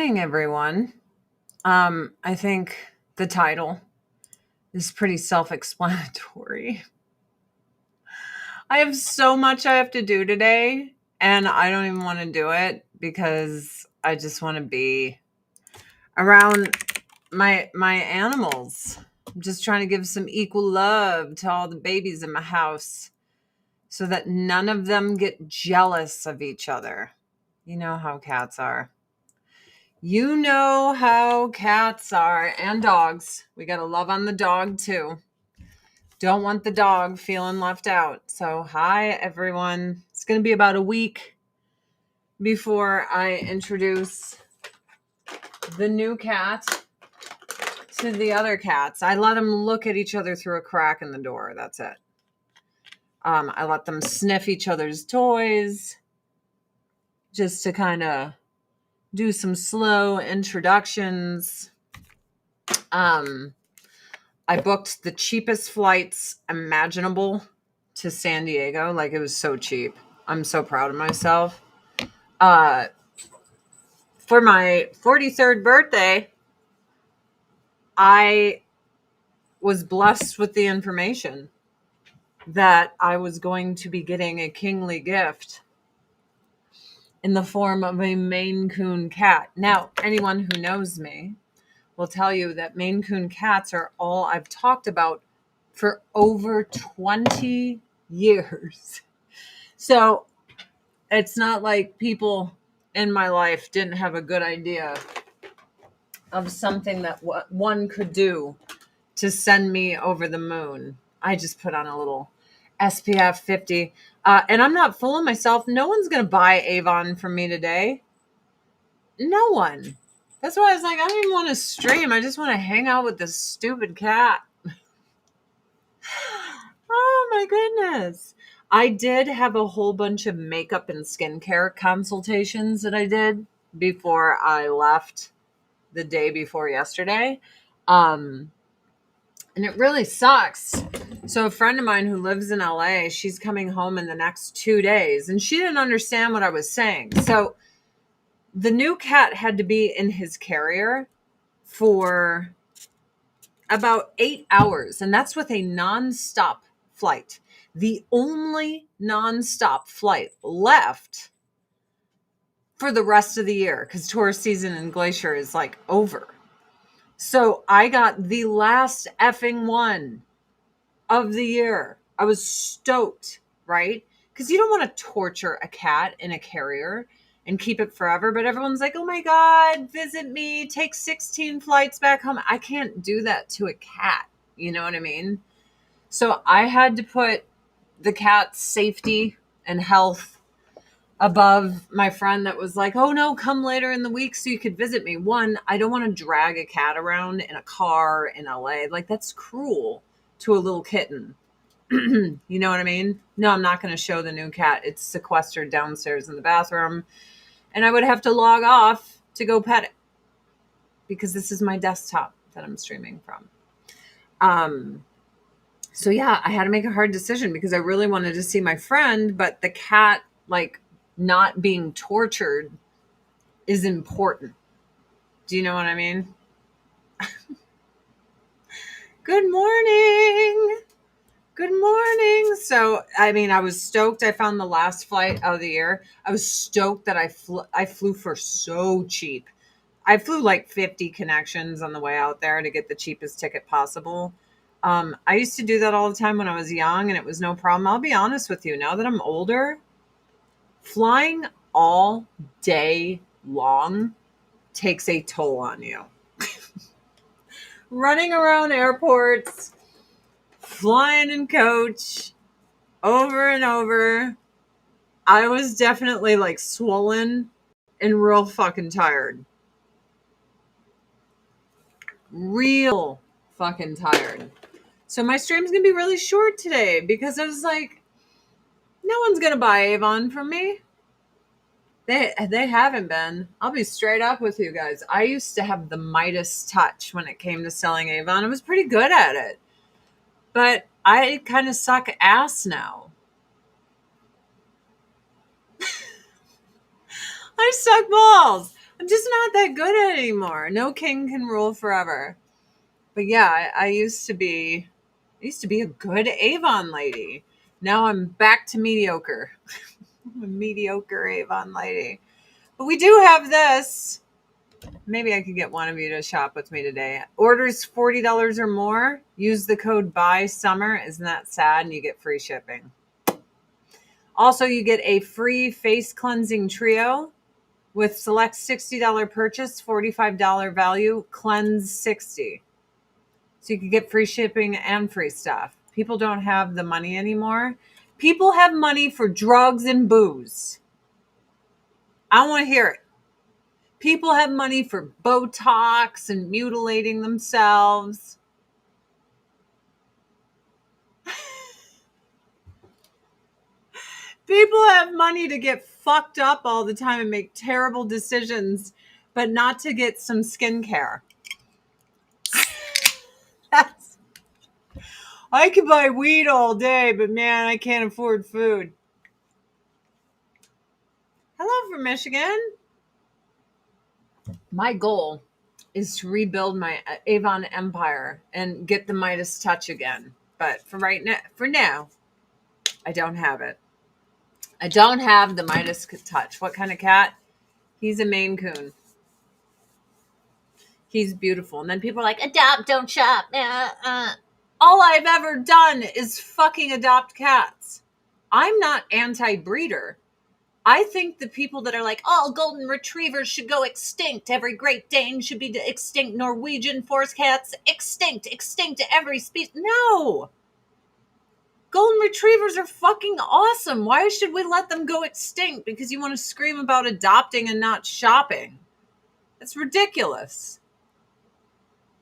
morning, everyone. I think the title is pretty self explanatory. I have so much I have to do today, and I don't even want to do it because I just want to be around my animals. I'm just trying to give some equal love to all the babies in my house so that none of them get jealous of each other. You know how cats are. You know how cats are and dogs. We got to love on the dog too. Don't want the dog feeling left out. So, hi everyone. It's going to be about a week before I introduce the new cat to the other cats. I let them look at each other through a crack in the door. That's it. I let them sniff each other's toys just to kind of do some slow introductions. I booked the cheapest flights imaginable to San Diego. Like, it was so cheap. I'm so proud of myself. For my 43rd birthday, I was blessed with the information that I was going to be getting a kingly gift in the form of a Maine Coon cat. Now, anyone who knows me will tell you that Maine Coon cats are all I've talked about for over 20 years. So it's not like people in my life didn't have a good idea of something that one could do to send me over the moon. I just put on a little SPF 50. And I'm not fooling myself. No one's going to buy Avon from me today. No one. That's why I was like, I don't even want to stream. I just want to hang out with this stupid cat. Oh my goodness. I did have a whole bunch of makeup and skincare consultations that I did before I left the day before yesterday. And it really sucks. So a friend of mine who lives in LA, she's coming home in the next 2 days, and she didn't understand what I was saying. So the new cat had to be in his carrier for about 8 hours, and that's with a nonstop flight. The only nonstop flight left for the rest of the year, because tourist season in Glacier is like over. So I got the last effing one of the year. I was stoked, right? Because you don't want to torture a cat in a carrier and keep it forever. But everyone's like, oh my God, visit me, take 16 flights back home. I can't do that to a cat. You know what I mean? So I had to put the cat's safety and health above my friend that was like, oh no, come later in the week so you could visit me. One, I don't want to drag a cat around in a car in LA. Like, that's cruel to a little kitten. You know what I mean? No, I'm not going to show the new cat. It's sequestered downstairs in the bathroom. And I would have to log off to go pet it because this is my desktop that I'm streaming from. So yeah, I had to make a hard decision because I really wanted to see my friend, but the cat, like, not being tortured is important. Do you know what I mean? Good morning. Good morning. So, I mean, I was stoked. I found the last flight of the year. I was stoked that I flew for so cheap. I flew like 50 connections on the way out there to get the cheapest ticket possible. I used to do that all the time when I was young, and it was no problem. I'll be honest with you. Now that I'm older, flying all day long takes a toll on you. Running around airports, flying in coach over and over. I was definitely like swollen and real fucking tired. Real fucking tired. So my stream's gonna be really short today because I was like, no one's gonna buy Avon from me. They haven't been. I'll be straight up with you guys. I used to have the Midas touch when it came to selling Avon. I was pretty good at it. But I kind of suck ass now. I suck balls. I'm just not that good at it anymore. No king can rule forever. But yeah, I used to be a good Avon lady. Now I'm back to mediocre. I'm a mediocre Avon lady. But we do have this. Maybe I could get one of you to shop with me today. Orders $40 or more. Use the code BUYSUMMER. Isn't that sad? And you get free shipping. Also, you get a free face cleansing trio with select $60 purchase, $45 value, cleanse 60. So you can get free shipping and free stuff. People don't have the money anymore. People have money for drugs and booze. I want to hear it. People have money for Botox and mutilating themselves. People have money to get fucked up all the time and make terrible decisions, but not to get some skincare. That's, I could buy weed all day, but man, I can't afford food. Hello from Michigan. My goal is to rebuild my Avon empire and get the Midas touch again. But for now, I don't have it. I don't have the Midas touch. What kind of cat? He's a Maine Coon. He's beautiful. And then people are like, adopt, don't shop. All I've ever done is fucking adopt cats. I'm not anti-breeder. I think the people that are like, all golden retrievers should go extinct. Every Great Dane should be extinct. Norwegian forest cats, extinct every species. No. Golden retrievers are fucking awesome. Why should we let them go extinct? Because you want to scream about adopting and not shopping. That's ridiculous.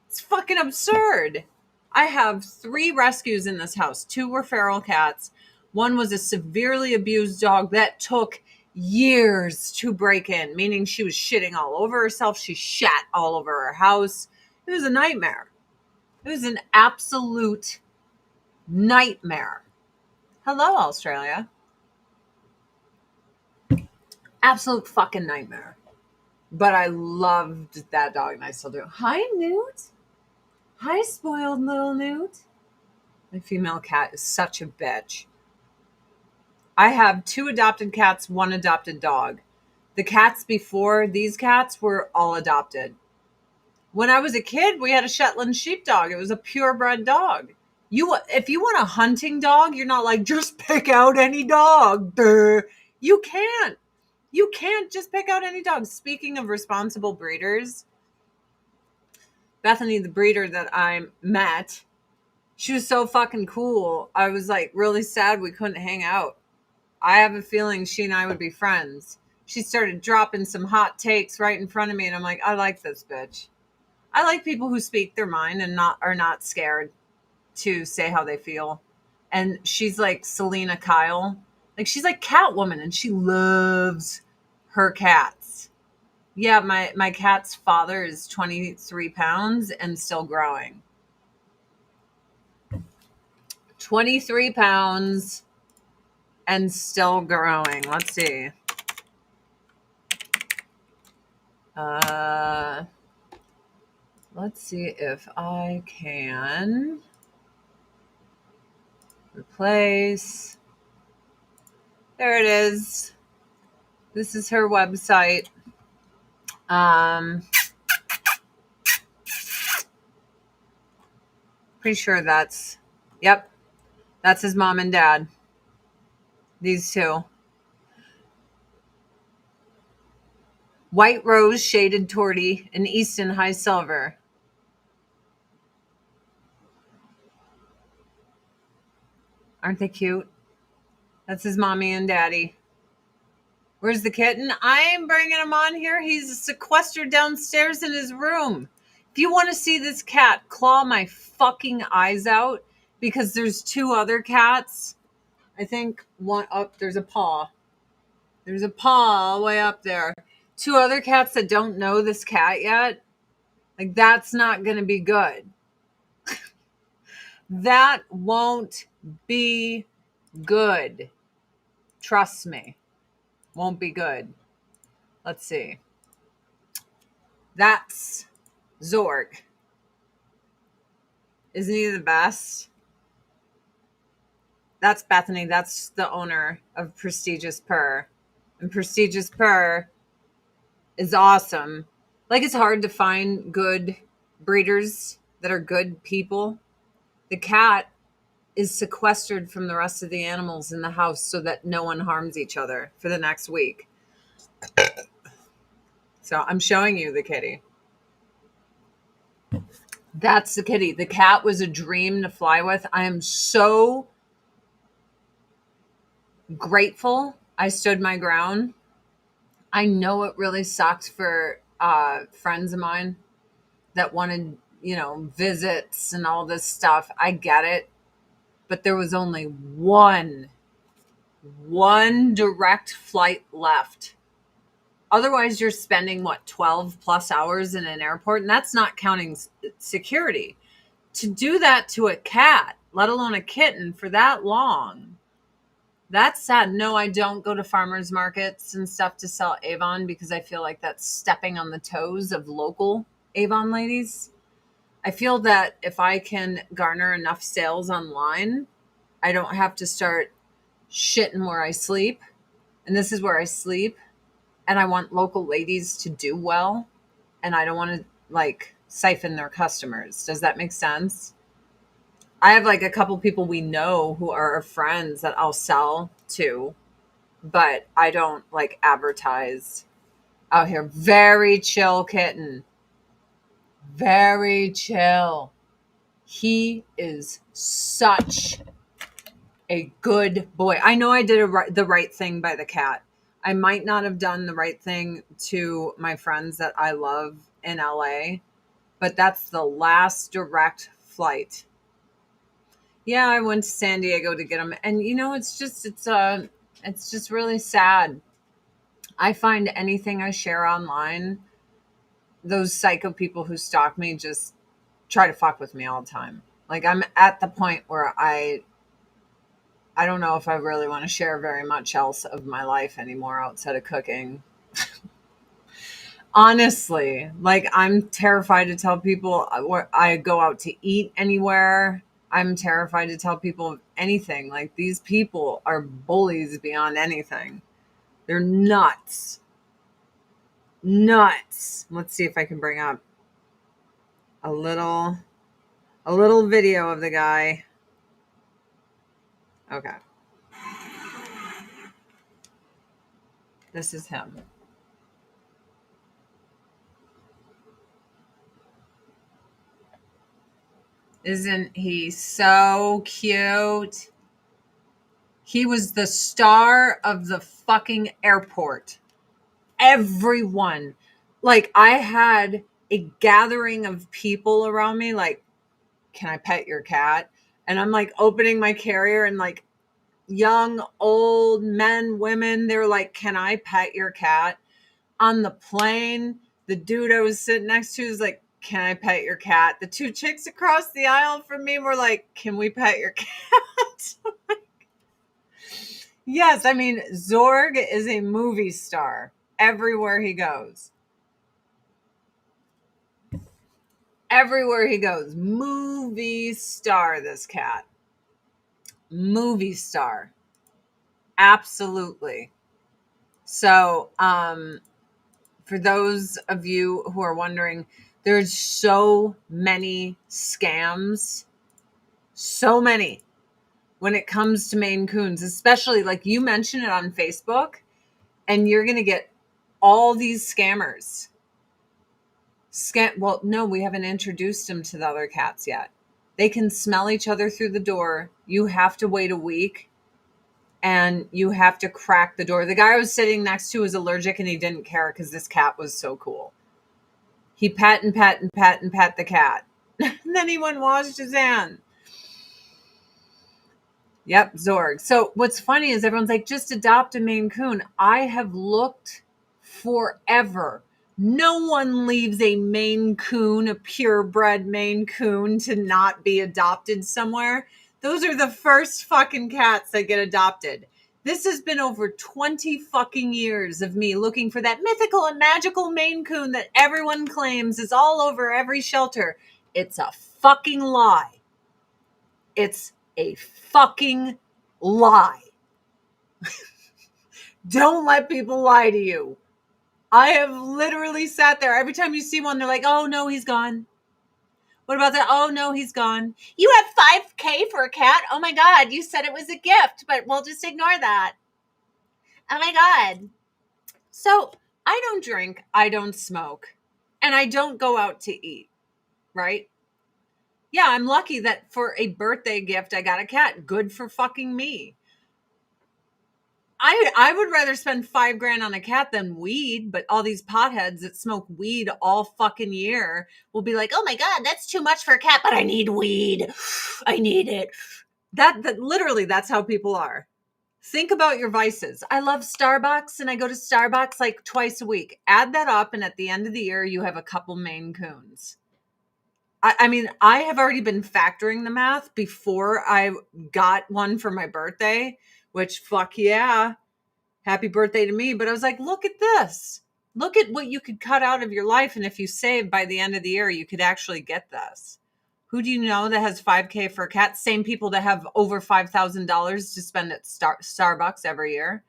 It's fucking absurd. I have 3 rescues in this house. 2 were feral cats. One was a severely abused dog that took years to break in, meaning she was shitting all over herself. She shat all over her house. It was a nightmare. It was an absolute nightmare. Hello, Australia. Absolute fucking nightmare. But I loved that dog and I still do. Hi, Newt. Hi, spoiled little Newt. My female cat is such a bitch. I have 2 adopted cats, 1 adopted dog. The cats before these cats were all adopted. When I was a kid, we had a Shetland sheepdog. It was a purebred dog. If you want a hunting dog, you're not like, just pick out any dog. Durr. You can't. You can't just pick out any dog. Speaking of responsible breeders, Bethany, the breeder that I met, she was so fucking cool. I was like really sad we couldn't hang out. I have a feeling she and I would be friends. She started dropping some hot takes right in front of me, and I'm like, I like this bitch. I like people who speak their mind and are not scared to say how they feel. And she's like Selena Kyle. Like, she's like Catwoman, and she loves her cats. Yeah, my cat's father is 23 pounds and still growing. 23 pounds and still growing. Let's see. Let's see if I can replace. There it is. This is her website. Pretty sure that's his mom and dad. These 2. White Rose Shaded Tortie and Easton High Silver. Aren't they cute? That's his mommy and daddy. Where's the kitten? I'm bringing him on here. He's sequestered downstairs in his room. If you want to see this cat claw my fucking eyes out, because there's 2 other cats. I think one up, there's a paw. There's a paw all the way up there. 2 other cats that don't know this cat yet. Like, that's not going to be good. That won't be good. Trust me. Won't be good. Let's see. That's Zorg. Isn't he the best? That's Bethany. That's the owner of Prestigious Purr. And Prestigious Purr is awesome. Like, it's hard to find good breeders that are good people. The cat is sequestered from the rest of the animals in the house so that no one harms each other for the next week. So I'm showing you the kitty. That's the kitty. The cat was a dream to fly with. I am so grateful I stood my ground. I know it really sucked for friends of mine that wanted, visits and all this stuff. I get it. But there was only one direct flight left. Otherwise, you're spending 12 plus hours in an airport, and that's not counting security. To do that to a cat, let alone a kitten, for that long, that's sad. No, I don't go to farmers markets and stuff to sell Avon because I feel like that's stepping on the toes of local Avon ladies. I feel that if I can garner enough sales online, I don't have to start shitting where I sleep. And this is where I sleep. And I want local ladies to do well. And I don't want to siphon their customers. Does that make sense? I have a couple people we know who are our friends that I'll sell to, but I don't advertise out here. Very chill kitten. Very chill. He is such a good boy. I know I did the right thing by the cat. I might not have done the right thing to my friends that I love in LA, but that's the last direct flight. Yeah, I went to San Diego to get him, and it's just really sad. I find anything I share online, those psycho people who stalk me just try to fuck with me all the time. I'm at the point where I don't know if I really want to share very much else of my life anymore outside of cooking. Honestly, I'm terrified to tell people where I go out to eat anywhere. I'm terrified to tell people anything. These people are bullies beyond anything. They're nuts. Nuts. Let's see if I can bring up a little video of the guy. Okay. This is him. Isn't he so cute? He was the star of the fucking airport. Everyone. I had a gathering of people around me, can I pet your cat? And I'm opening my carrier and young, old men, women, they're can I pet your cat? On the plane, the dude I was sitting next to was can I pet your cat? The two chicks across the aisle from me were can we pet your cat? Yes, I mean, Zorg is a movie star everywhere he goes. Everywhere he goes. Movie star, this cat. Movie star. Absolutely. So, for those of you who are wondering, there's so many scams. So many. When it comes to Maine Coons, especially you mention it on Facebook, and you're going to get all these scammers. Well, no, we haven't introduced them to the other cats yet. They can smell each other through the door. You have to wait a week, and you have to crack the door. The guy I was sitting next to was allergic, and he didn't care because this cat was so cool. He pet and pet and pet and pet the cat. And then he went and washed his hands. Yep, Zorg. So what's funny is everyone's just adopt a Maine Coon. I have looked forever. No one leaves a Maine Coon, a purebred Maine Coon, to not be adopted somewhere. Those are the first fucking cats that get adopted. This has been over 20 fucking years of me looking for that mythical and magical Maine Coon that everyone claims is all over every shelter. It's a fucking lie. It's a fucking lie. Don't let people lie to you. I have literally sat there. Every time you see one, they're like, oh no, he's gone. What about that? Oh no, he's gone. You have $5,000 for a cat? Oh my God, you said it was a gift, but we'll just ignore that. Oh my God. So I don't drink, I don't smoke, and I don't go out to eat, right? Yeah, I'm lucky that for a birthday gift, I got a cat. Good for fucking me. I would rather spend $5,000 on a cat than weed, but all these potheads that smoke weed all fucking year will be like, oh my God, that's too much for a cat, but I need weed. I need it. That literally, that's how people are. Think about your vices. I love Starbucks and I go to Starbucks like twice a week. Add that up, and at the end of the year, you have a couple Maine Coons. I mean, I have already been factoring the math before I got one for my birthday, which fuck yeah. Happy birthday to me. But I was like, look at this. Look at what you could cut out of your life. And if you save by the end of the year, you could actually get this. Who do you know that has $5,000 for a cat? Same people that have over $5,000 to spend at Starbucks every year.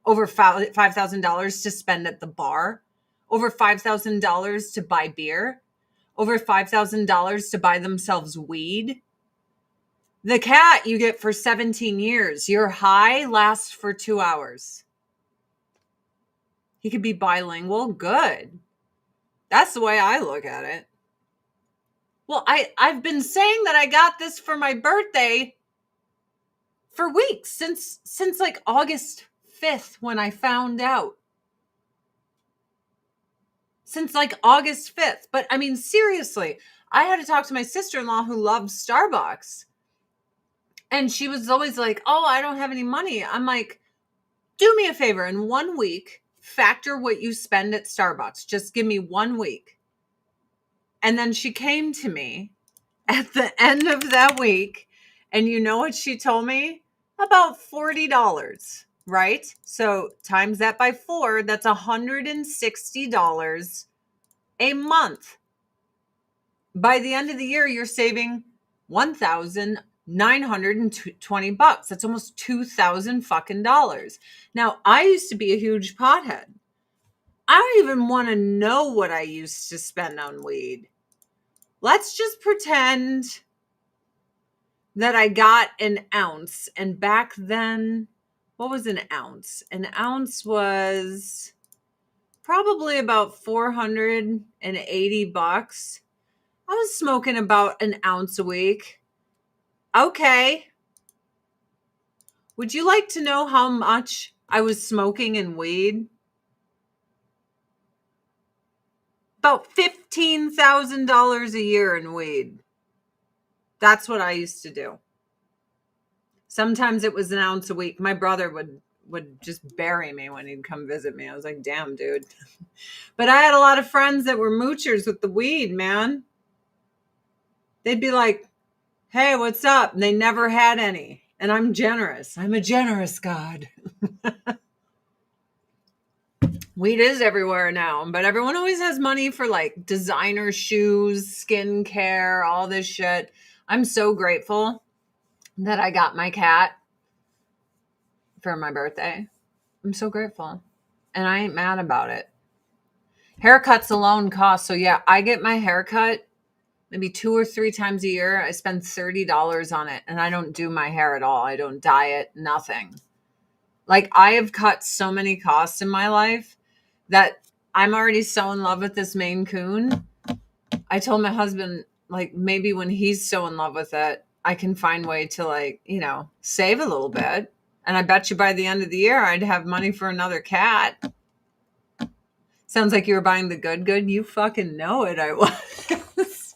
Over $5,000 to spend at the bar. Over $5,000 to buy beer. Over $5,000 to buy themselves weed. The cat you get for 17 years. Your high lasts for 2 hours. He could be bilingual. Good. That's the way I look at it. Well, I've been saying that I got this for my birthday for weeks, since like August 5th when I found out. Since like August 5th. But I mean, seriously, I had to talk to my sister-in-law who loves Starbucks. And she was always like, oh, I don't have any money. I'm like, do me a favor. In 1 week, factor what you spend at Starbucks. Just give me 1 week. And then she came to me at the end of that week. And you know what she told me? About $40, right? So times that by 4, that's $160 a month. By the end of the year, you're saving $1,920. That's almost $2,000 fucking dollars. Now, I used to be a huge pothead. I don't even want to know what I used to spend on weed. Let's just pretend that I got an ounce. And back then, what was an ounce? An ounce was probably about $480. I was smoking about an ounce a week. Okay. Would you like to know how much I was smoking in weed? About $15,000 a year in weed. That's what I used to do. Sometimes it was an ounce a week. My brother would just bury me when he'd come visit me. I was like, damn, dude. But I had a lot of friends that were moochers with the weed, man. They'd be like, hey, what's up? And they never had any. And I'm generous. I'm a generous God. Weed is everywhere now, but everyone always has money for like designer shoes, skincare, all this shit. I'm so grateful that I got my cat for my birthday. I'm so grateful. And I ain't mad about it. Haircuts alone cost. So yeah, I get my haircut maybe 2 or 3 times a year. I spend $30 on it, and I don't do my hair at all. I don't dye it, nothing. Like, I have cut so many costs in my life that I'm already so in love with this Maine Coon. I told my husband, like, maybe when he's so in love with it, I can find a way to, like, you know, save a little bit. And I bet you by the end of the year, I'd have money for another cat. Sounds like you were buying the good. You fucking know it, I was.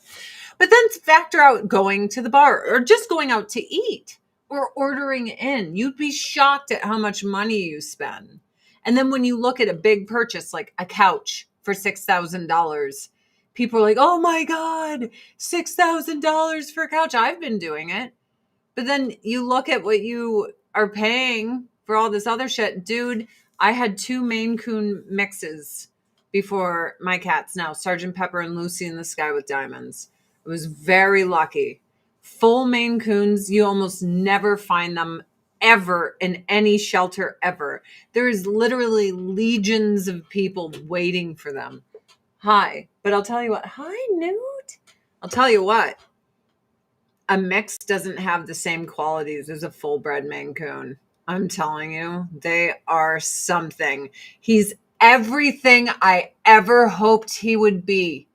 But then factor out going to the bar or just going out to eat or ordering in. You'd be shocked at how much money you spend. And then when you look at a big purchase like a couch for $6,000, people are like, oh my God, $6,000 for a couch. I've been doing it. But then you look at what you are paying for all this other shit. Dude, I had 2 Maine Coon mixes before my cats now, Sergeant Pepper and Lucy in the Sky with Diamonds. I was very lucky. Full Maine Coons, you almost never find them ever in any shelter ever. There is literally legions of people waiting for them. Hi. But I'll tell you what. Hi, Newt. I'll tell you what. A mix doesn't have the same qualities as a full bred Maine Coon. I'm telling you, they are something. He's everything I ever hoped he would be.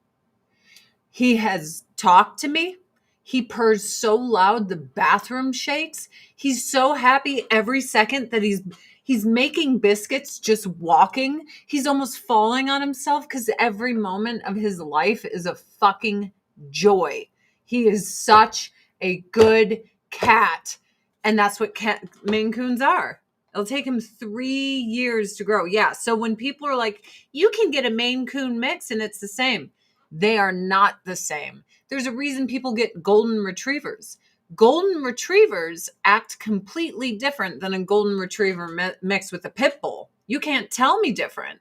He has talked to me. He purrs so loud the bathroom shakes. He's so happy every second that he's making biscuits just walking. He's almost falling on himself because every moment of his life is a fucking joy. He is such a good cat. And that's what Maine Coons are. It'll take him 3 years to grow. Yeah. So when people are like, you can get a Maine Coon mix and it's the same. They are not the same. There's a reason people get golden retrievers. Golden retrievers act completely different than a golden retriever mixed with a pit bull. You can't tell me different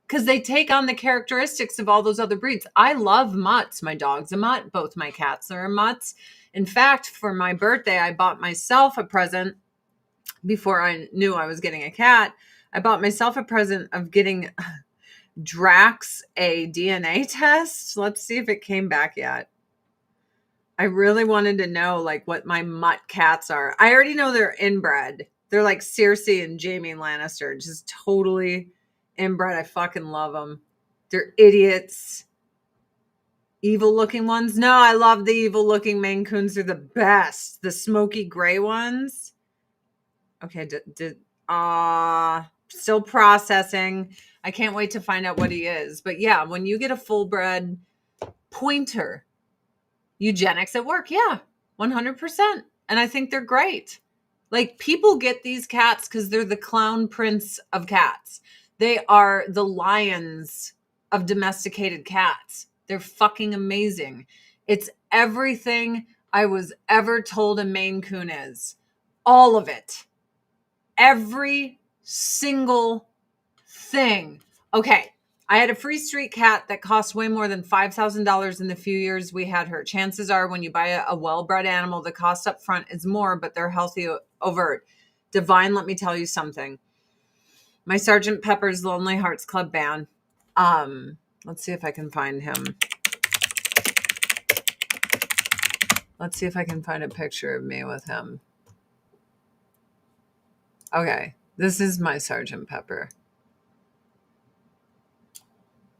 because they take on the characteristics of all those other breeds. I love mutts. My dog's a mutt. Both my cats are mutts. In fact, for my birthday, I bought myself a present before I knew I was getting a cat. I bought myself a present of getting Drax a DNA test. Let's see if it came back yet. I really wanted to know like what my mutt cats are. I already know they're inbred. They're like Cersei and Jaime Lannister, just totally inbred. I fucking love them. They're idiots. Evil looking ones. No, I love the evil looking Maine Coons. They're the best. The smoky gray ones. Okay. Still processing. I can't wait to find out what he is. But yeah, when you get a full bred pointer, eugenics at work. Yeah, 100%. And I think they're great. Like people get these cats because they're the clown prince of cats. They are the lions of domesticated cats. They're fucking amazing. It's everything I was ever told a Maine Coon is. All of it. Every single thing. Okay. I had a free street cat that cost way more than $5,000 in the few years we had her. Chances are when you buy a well-bred animal, the cost up front is more, but they're healthy overt. Divine, let me tell you something. My Sergeant Pepper's Lonely Hearts Club band. Let's see if I can find him. Let's see if I can find a picture of me with him. Okay. This is my Sergeant Pepper.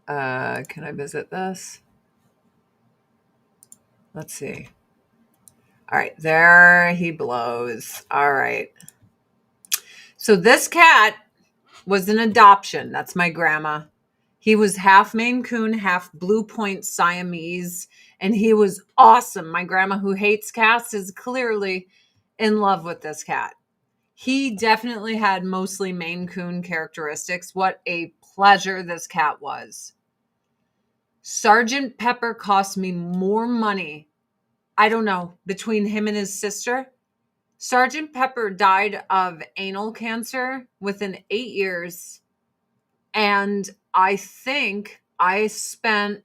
Can I visit this? Let's see. All right, there he blows. All right. So this cat was an adoption. That's my grandma. He was half Maine Coon, half Blue Point Siamese, and he was awesome. My grandma, who hates cats, is clearly in love with this cat. He definitely had mostly Maine Coon characteristics. What a pleasure this cat was. Sergeant Pepper cost me more money, I don't know, between him and his sister. Sergeant Pepper died of anal cancer within 8 years. And I think I spent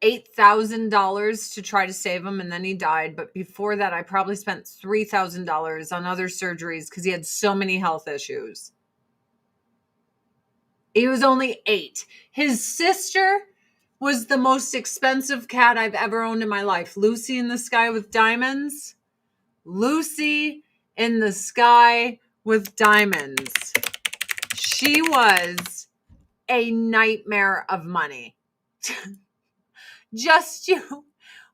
$8,000 to try to save him, and then he died. But before that, I probably spent $3,000 on other surgeries because he had so many health issues. He was only 8. His sister was the most expensive cat I've ever owned in my life. Lucy in the Sky with Diamonds. Lucy in the Sky with Diamonds. She was a nightmare of money. Just you.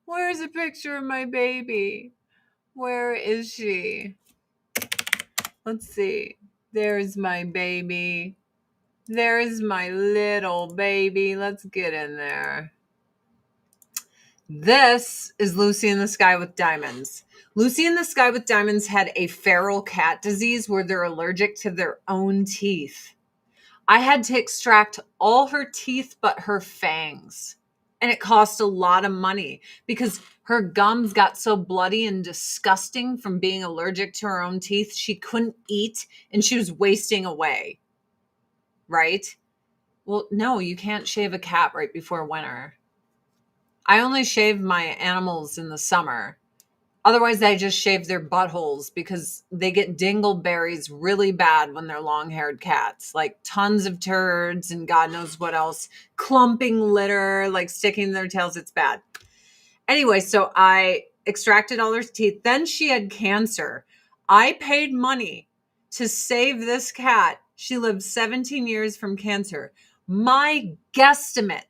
Where's a picture of my baby? Where is she? Let's see. There's my baby. There's my little baby. Let's get in there. This is Lucy in the Sky with Diamonds. Lucy in the Sky with Diamonds had a feral cat disease where they're allergic to their own teeth. I had to extract all her teeth but her fangs. And it cost a lot of money because her gums got so bloody and disgusting from being allergic to her own teeth. She couldn't eat and she was wasting away. Right? Well, no, you can't shave a cat right before winter. I only shave my animals in the summer. Otherwise, I just shave their buttholes because they get dingleberries really bad when they're long-haired cats. Like tons of turds and God knows what else. Clumping litter, like sticking their tails. It's bad. Anyway, so I extracted all her teeth. Then she had cancer. I paid money to save this cat. She lived 17 years from cancer. My guesstimate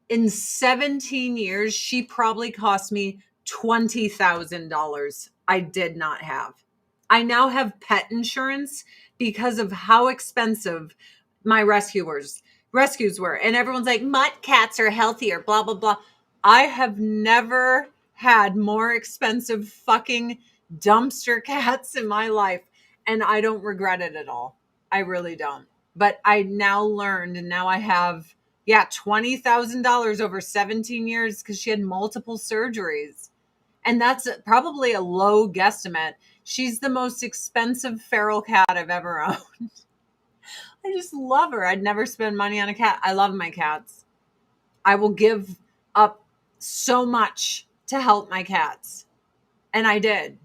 in 17 years, she probably cost me $20,000 I did not have. I now have pet insurance because of how expensive my rescues were. And everyone's like, mutt cats are healthier, blah, blah, blah. I have never had more expensive fucking dumpster cats in my life. And I don't regret it at all. I really don't. But I now learned, and now I have, $20,000 over 17 years because she had multiple surgeries. And that's probably a low guesstimate. She's the most expensive feral cat I've ever owned. I just love her. I'd never spend money on a cat. I love my cats. I will give up so much to help my cats. And I did.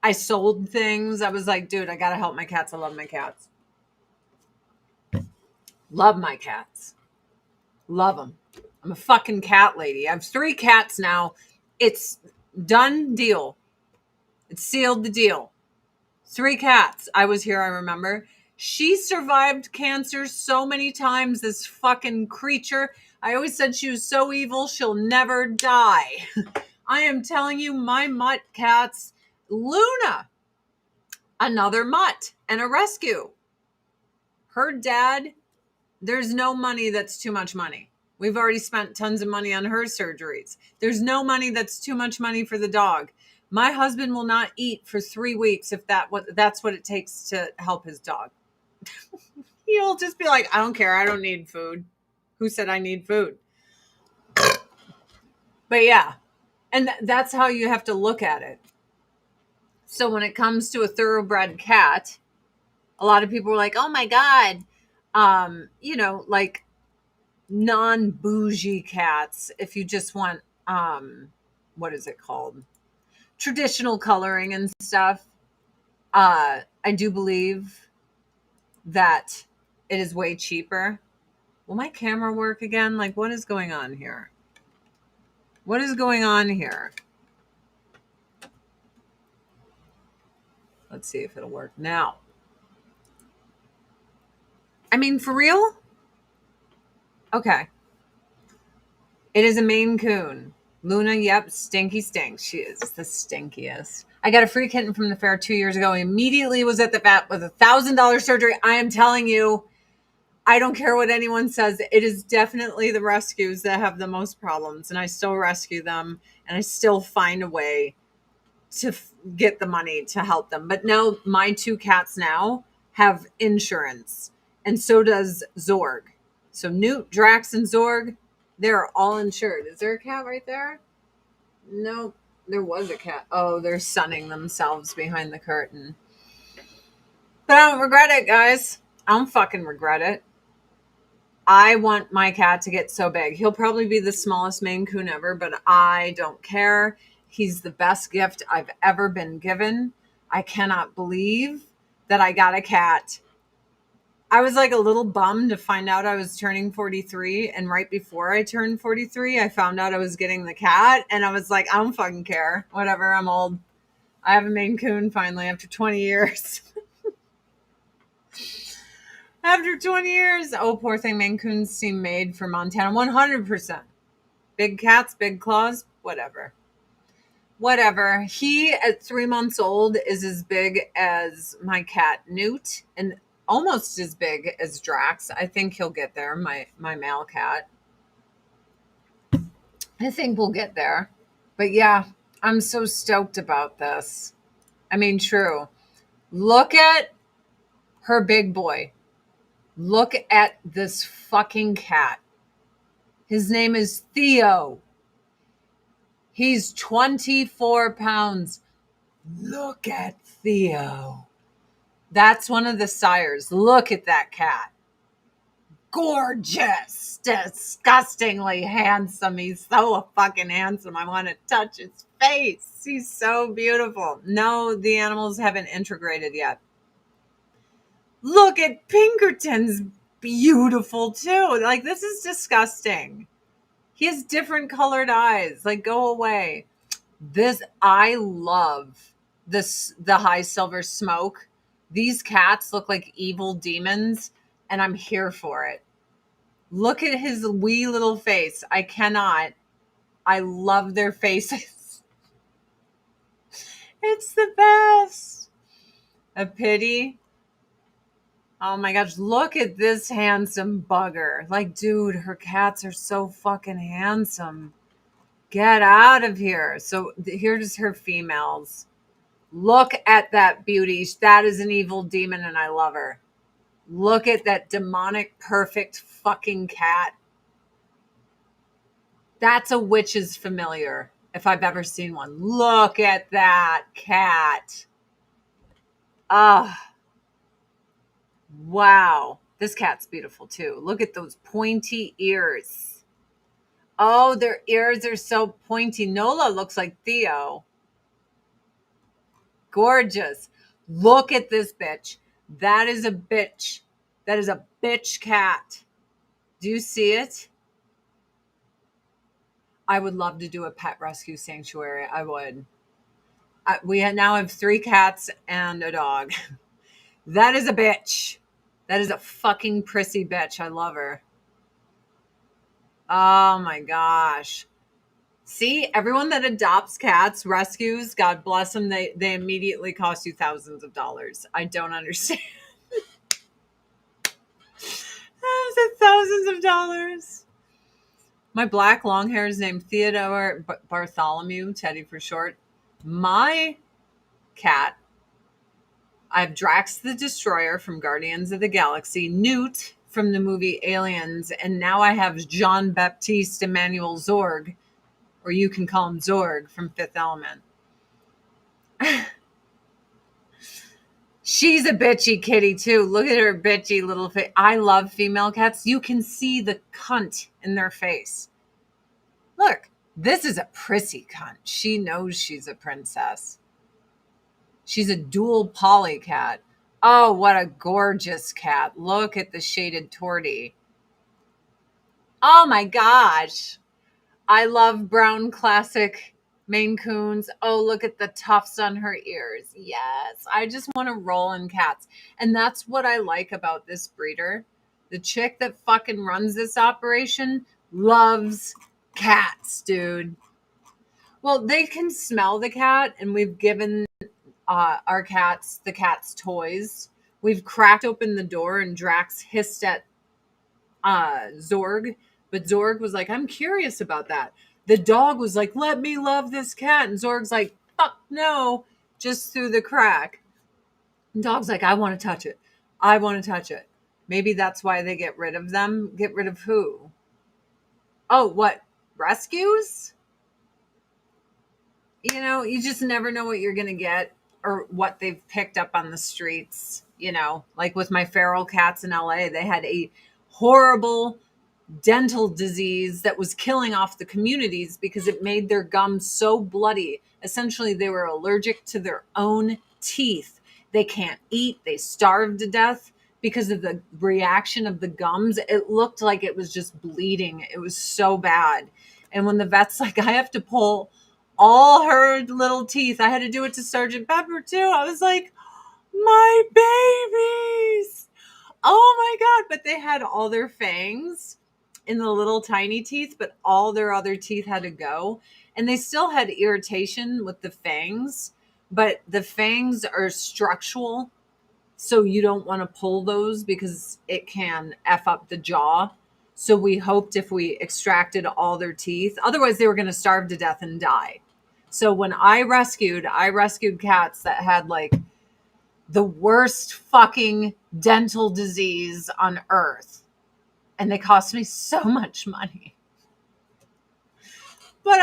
I sold things. I was like, dude, I got to help my cats. I love my cats. Love my cats. Love them. I'm a fucking cat lady. I have 3 cats now. It's done deal. It's sealed the deal. 3 cats. I was here, I remember. She survived cancer so many times, this fucking creature. I always said she was so evil, she'll never die. I am telling you, my mutt cats, Luna, another mutt and a rescue. Her dad, there's no money that's too much money. We've already spent tons of money on her surgeries. There's no money that's too much money for the dog. My husband will not eat for 3 weeks if that's what it takes to help his dog. He'll just be like, I don't care. I don't need food. Who said I need food? But yeah, and that's how you have to look at it. So when it comes to a thoroughbred cat, a lot of people are like, oh my God, like non-bougie cats. If you just want, what is it called? Traditional coloring and stuff. I do believe that it is way cheaper. Will my camera work again? Like, what is going on here? What is going on here? Let's see if it'll work now. I mean, for real? Okay. It is a Maine Coon. Luna, yep, stinky stinks. She is the stinkiest. I got a free kitten from the fair 2 years ago. He immediately was at the vet with $1,000 surgery. I am telling you, I don't care what anyone says. It is definitely the rescues that have the most problems. And I still rescue them. And I still find a way to get the money to help them. But no, my 2 cats now have insurance. And so does Zorg. So Newt, Drax, and Zorg, they're all insured. Is there a cat right there? No, there was a cat. Oh, they're sunning themselves behind the curtain. But I don't regret it, guys. I don't fucking regret it. I want my cat to get so big. He'll probably be the smallest Maine Coon ever, but I don't care. He's the best gift I've ever been given. I cannot believe that I got a cat. I was like a little bummed to find out I was turning 43. And right before I turned 43, I found out I was getting the cat. And I was like, I don't fucking care. Whatever, I'm old. I have a Maine Coon finally after 20 years. After 20 years. Oh, poor thing. Maine Coons seem made for Montana. 100%. Big cats, big claws, whatever. Whatever. He, at 3 months old, is as big as my cat Newt and almost as big as Drax. I think he'll get there, my male cat. I think we'll get there. But yeah, I'm so stoked about this. I mean, true. Look at her big boy. Look at this fucking cat. His name is Theo. He's 24 pounds. Look at Theo. That's one of the sires. Look at that cat. Gorgeous. Disgustingly handsome. He's so fucking handsome. I want to touch his face. He's so beautiful. No, the animals haven't integrated yet. Look at Pinkerton's beautiful too. Like, this is disgusting. He has different colored eyes. Like, go away. I love this, the high silver smoke. These cats look like evil demons, and I'm here for it. Look at his wee little face. I cannot. I love their faces. It's the best. A pity. Oh my gosh, look at this handsome bugger. Like, dude, her cats are so fucking handsome. Get out of here. So here's her females. Look at that beauty. That is an evil demon, and I love her. Look at that demonic, perfect fucking cat. That's a witch's familiar, if I've ever seen one. Look at that cat. Ah. Wow. This cat's beautiful too. Look at those pointy ears. Oh, their ears are so pointy. Nola looks like Theo. Gorgeous. Look at this bitch. That is a bitch. That is a bitch cat. Do you see it? I would love to do a pet rescue sanctuary. I would. We now have 3 cats and a dog. That is a bitch. That is a fucking prissy bitch. I love her. Oh my gosh. See, everyone that adopts cats, rescues, God bless them, they immediately cost you thousands of dollars. I don't understand. Thousands of dollars. My black long hair is named Theodore Bartholomew, Teddy for short. My cat, I have Drax the Destroyer from Guardians of the Galaxy, Newt from the movie Aliens, and now I have Jean-Baptiste Emmanuel Zorg, or you can call him Zorg from Fifth Element. She's a bitchy kitty too. Look at her bitchy little face. I love female cats. You can see the cunt in their face. Look, this is a prissy cunt. She knows she's a princess. She's a dual poly cat. Oh, what a gorgeous cat. Look at the shaded tortie. Oh my gosh. I love brown classic Maine Coons. Oh, look at the tufts on her ears. Yes. I just want to roll in cats. And that's what I like about this breeder. The chick that fucking runs this operation loves cats, dude. Well, they can smell the cat, and we've given our cats the cat's toys. We've cracked open the door, and Drax hissed at Zorg, but Zorg was like, I'm curious about that. The dog was like, let me love this cat, and Zorg's like, fuck no, just through the crack. And dog's like, I want to touch it. I want to touch it. Maybe that's why they get rid of them. Get rid of who? Oh, what? Rescues? You know, you just never know what you're going to get or what they've picked up on the streets. You know, like with my feral cats in LA, they had a horrible dental disease that was killing off the communities because it made their gums so bloody. Essentially, they were allergic to their own teeth. They can't eat. They starved to death because of the reaction of the gums. It looked like it was just bleeding. It was so bad. And when the vet's like, I have to pull all her little teeth, I had to do it to Sergeant Pepper too. I was like, my babies. Oh my God. But they had all their fangs in the little tiny teeth, but all their other teeth had to go. And they still had irritation with the fangs, but the fangs are structural. So you don't want to pull those because it can F up the jaw. So we hoped if we extracted all their teeth, otherwise they were going to starve to death and die. So when I rescued cats that had like the worst fucking dental disease on earth. And they cost me so much money.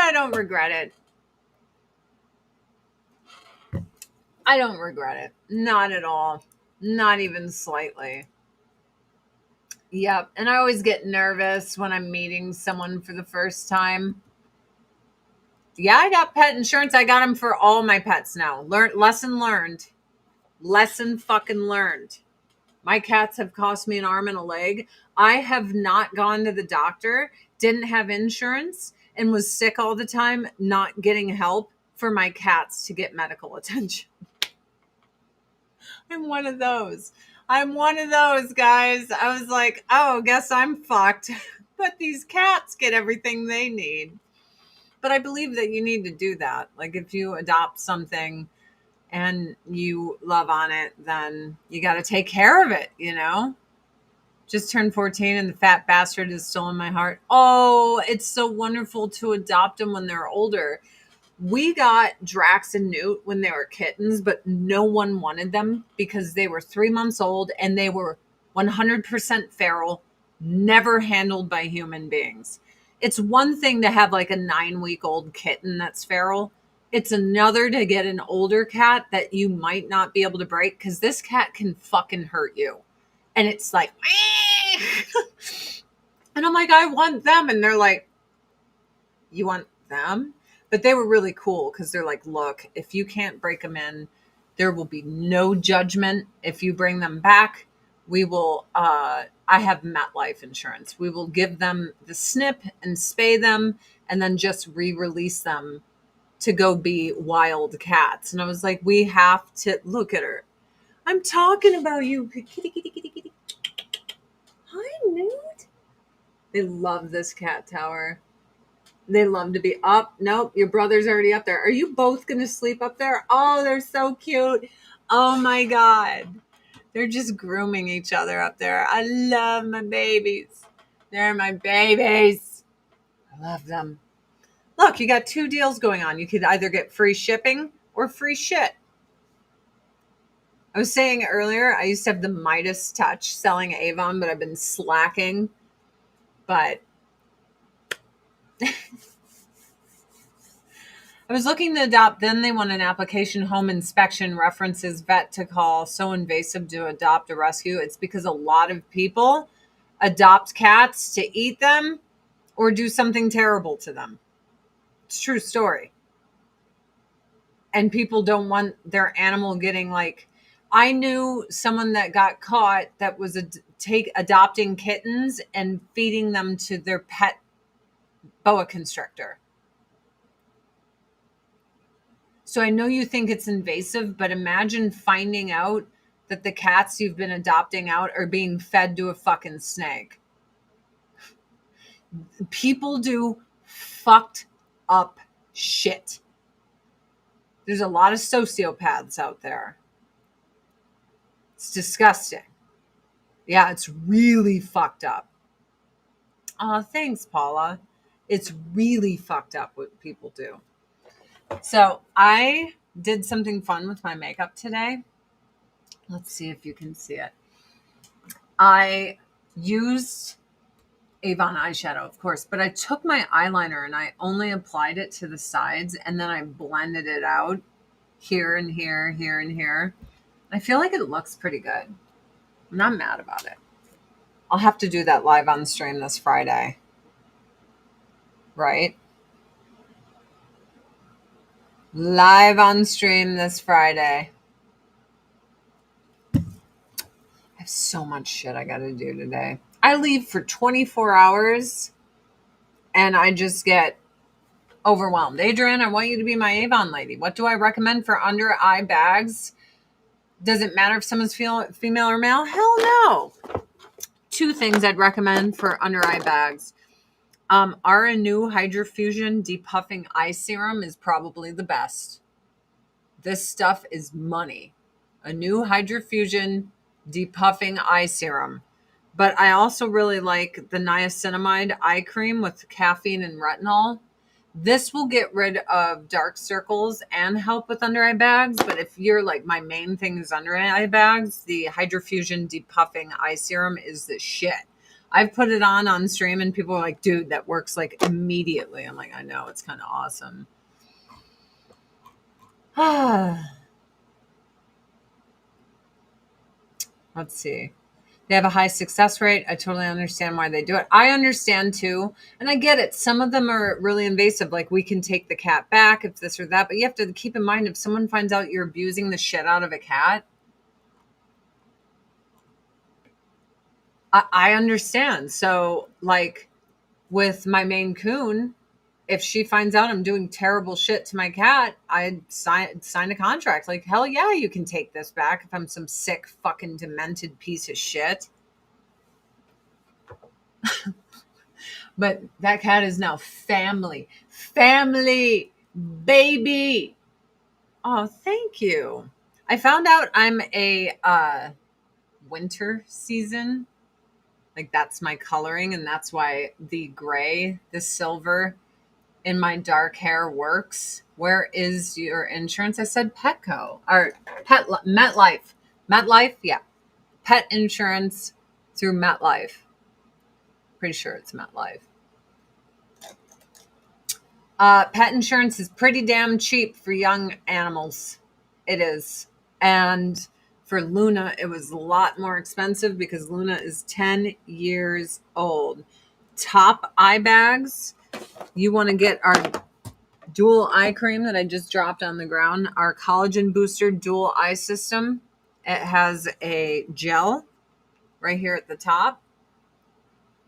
I don't regret it. I don't regret it. Not at all. Not even slightly. Yep. And I always get nervous when I'm meeting someone for the first time. Yeah, I got pet insurance. I got them for all my pets now. Lesson learned. Lesson fucking learned. My cats have cost me an arm and a leg. I have not gone to the doctor, didn't have insurance, and was sick all the time, not getting help for my cats to get medical attention. I'm one of those. I'm one of those guys. I was like, oh, guess I'm fucked. But these cats get everything they need. But I believe that you need to do that. Like if you adopt something and you love on it, then you got to take care of it, you know? Just turned 14 and the fat bastard is still in my heart. Oh, it's so wonderful to adopt them when they're older. We got Drax and Newt when they were kittens, but no one wanted them because they were 3 months old and they were 100% feral, never handled by human beings. It's one thing to have like a 9-week-old kitten that's feral. It's another to get an older cat that you might not be able to break because this cat can fucking hurt you. And it's like, and I'm like, I want them. And they're like, you want them? But they were really cool because they're like, look, if you can't break them in, there will be no judgment. If you bring them back, we will, I have MetLife insurance. We will give them the snip and spay them and then just re-release them to go be wild cats. And I was like, we have to look at her. I'm talking about you. Kitty, kitty, kitty, kitty. Hi, Newt. They love this cat tower. They love to be up. Nope, your brother's already up there. Are you both going to sleep up there? Oh, they're so cute. Oh, my God. They're just grooming each other up there. I love my babies. They're my babies. I love them. Look, you got 2 deals going on. You could either get free shipping or free shit. I was saying earlier, I used to have the Midas touch selling Avon, but I've been slacking. But I was looking to adopt. Then they want an application, home inspection, references, vet to call. So invasive to adopt or rescue. It's because a lot of people adopt cats to eat them or do something terrible to them. It's a true story. And people don't want their animal getting like, I knew someone that got caught that was adopting kittens and feeding them to their pet boa constrictor. So I know you think it's invasive, but imagine finding out that the cats you've been adopting out are being fed to a fucking snake. People do fucked up shit. There's a lot of sociopaths out there. It's disgusting. Yeah, it's really fucked up. Oh, thanks, Paula. It's really fucked up what people do. So I did something fun with my makeup today. Let's see if you can see it. I used Avon eyeshadow, of course, but I took my eyeliner and I only applied it to the sides and then I blended it out here and here, here and here. I feel like it looks pretty good. I'm not mad about it. I'll have to do that live on stream this Friday. Right? Live on stream this Friday. I have so much shit I got to do today. I leave for 24 hours and I just get overwhelmed. Adrian, I want you to be my Avon lady. What do I recommend for under eye bags? Does it matter if someone's female or male? Hell no. 2 things I'd recommend for under eye bags. Our new Hydrofusion Depuffing Eye Serum is probably the best. This stuff is money. A new Hydrofusion Depuffing Eye Serum. But I also really like the niacinamide eye cream with caffeine and retinol. This will get rid of dark circles and help with under eye bags. But if you're like, my main thing is under eye bags, the Hydrofusion Depuffing Eye Serum is the shit. I've put it on stream and people are like, dude, that works like immediately. I'm like, I know, it's kind of awesome. Let's see. They have a high success rate. I totally understand why they do it. I understand too. And I get it. Some of them are really invasive. Like, we can take the cat back if this or that. But you have to keep in mind, if someone finds out you're abusing the shit out of a cat, I understand. So, like, with my Maine Coon, if she finds out I'm doing terrible shit to my cat, I'd sign a contract. Like, hell yeah, you can take this back if I'm some sick, fucking demented piece of shit. But that cat is now family, baby. Oh, thank you. I found out I'm a winter season. Like, that's my coloring, and that's why the gray, the silver in my dark hair works. Where is your insurance? I said Petco or MetLife. MetLife, yeah. Pet insurance through MetLife. Pretty sure it's MetLife. Pet insurance is pretty damn cheap for young animals. It is. And for Luna, it was a lot more expensive because Luna is 10 years old. Top eye bags, you want to get our dual eye cream that I just dropped on the ground, our collagen booster dual eye system. It has a gel right here at the top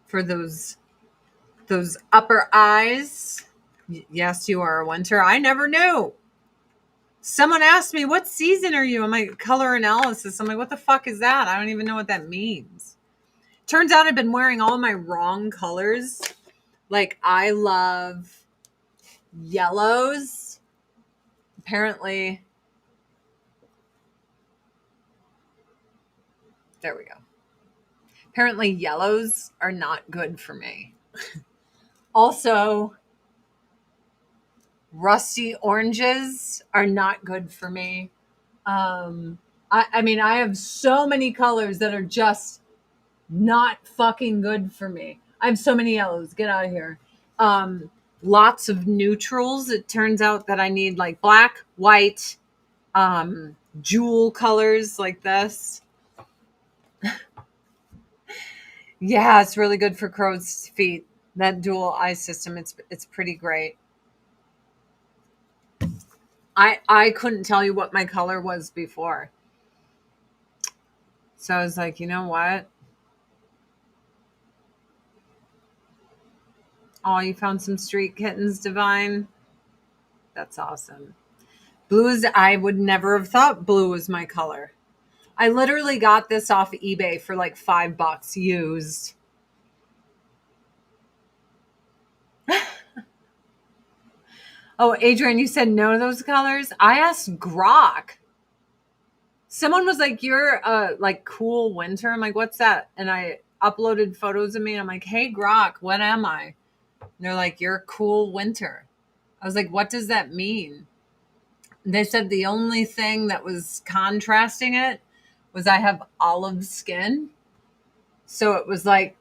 for those upper eyes. Yes, you are a winter. I never knew. Someone asked me, what season are you? I'm like, color analysis. I'm like, what the fuck is that? I don't even know what that means. Turns out I've been wearing all my wrong colors. Like, I love yellows. Apparently, there we go. Apparently, yellows are not good for me. Also, rusty oranges are not good for me. I mean, I have so many colors that are just not fucking good for me. I have so many yellows. Get out of here. Lots of neutrals. It turns out that I need like black, white, jewel colors like this. Yeah, it's really good for crow's feet. That dual eye system, it's pretty great. I couldn't tell you what my color was before. So I was like, you know what? Oh, you found some street kittens, Divine. That's awesome. Blues, I would never have thought blue was my color. I literally got this off eBay for like $5 used. Oh, Adrian, you said no to those colors? I asked Grok. Someone was like, you're a like cool winter. I'm like, what's that? And I uploaded photos of me and I'm like, hey, Grok, what am I? And they're like, you're a cool winter. I was like, what does that mean? And they said the only thing that was contrasting it was I have olive skin. So it was like,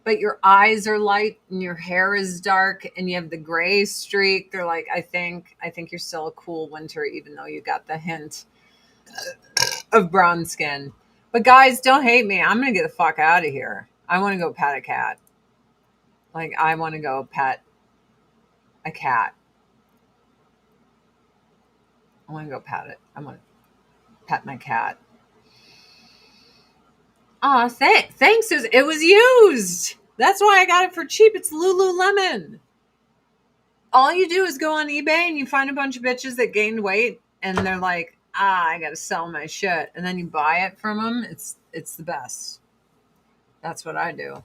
but your eyes are light and your hair is dark and you have the gray streak. They're like, I think you're still a cool winter, even though you got the hint of brown skin. But guys, don't hate me. I'm going to get the fuck out of here. I want to go pet a cat. Like, I want to go pet a cat. I want to go pet it. I want to pet my cat. Oh, thanks. It was used. That's why I got it for cheap. It's Lululemon. All you do is go on eBay and you find a bunch of bitches that gained weight and they're like, I got to sell my shit. And then you buy it from them. It's the best. That's what I do.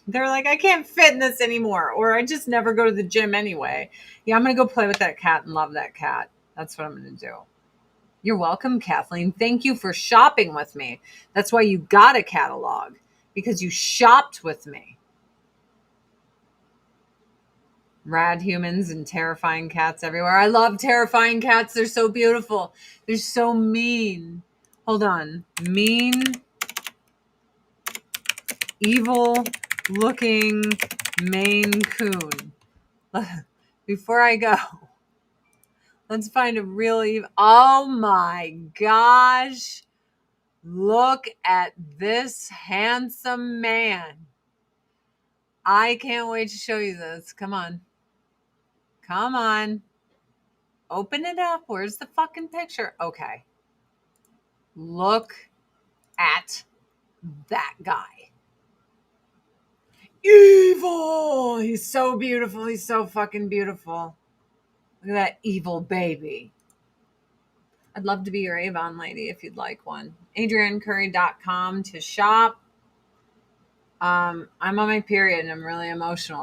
They're like, I can't fit in this anymore. Or I just never go to the gym anyway. Yeah, I'm going to go play with that cat and love that cat. That's what I'm going to do. You're welcome, Kathleen. Thank you for shopping with me. That's why you got a catalog, because you shopped with me. Rad humans and terrifying cats everywhere. I love terrifying cats. They're so beautiful. They're so mean. Hold on. Mean evil looking Maine Coon. Before I go, let's find a real evil. Oh my gosh. Look at this handsome man. I can't wait to show you this. Come on. Come on. Open it up. Where's the fucking picture? Okay. Look at that guy. Evil. He's so beautiful. He's so fucking beautiful. Look at that evil baby. I'd love to be your Avon lady if you'd like one. AdrienneCurry.com to shop. I'm on my period and I'm really emotional.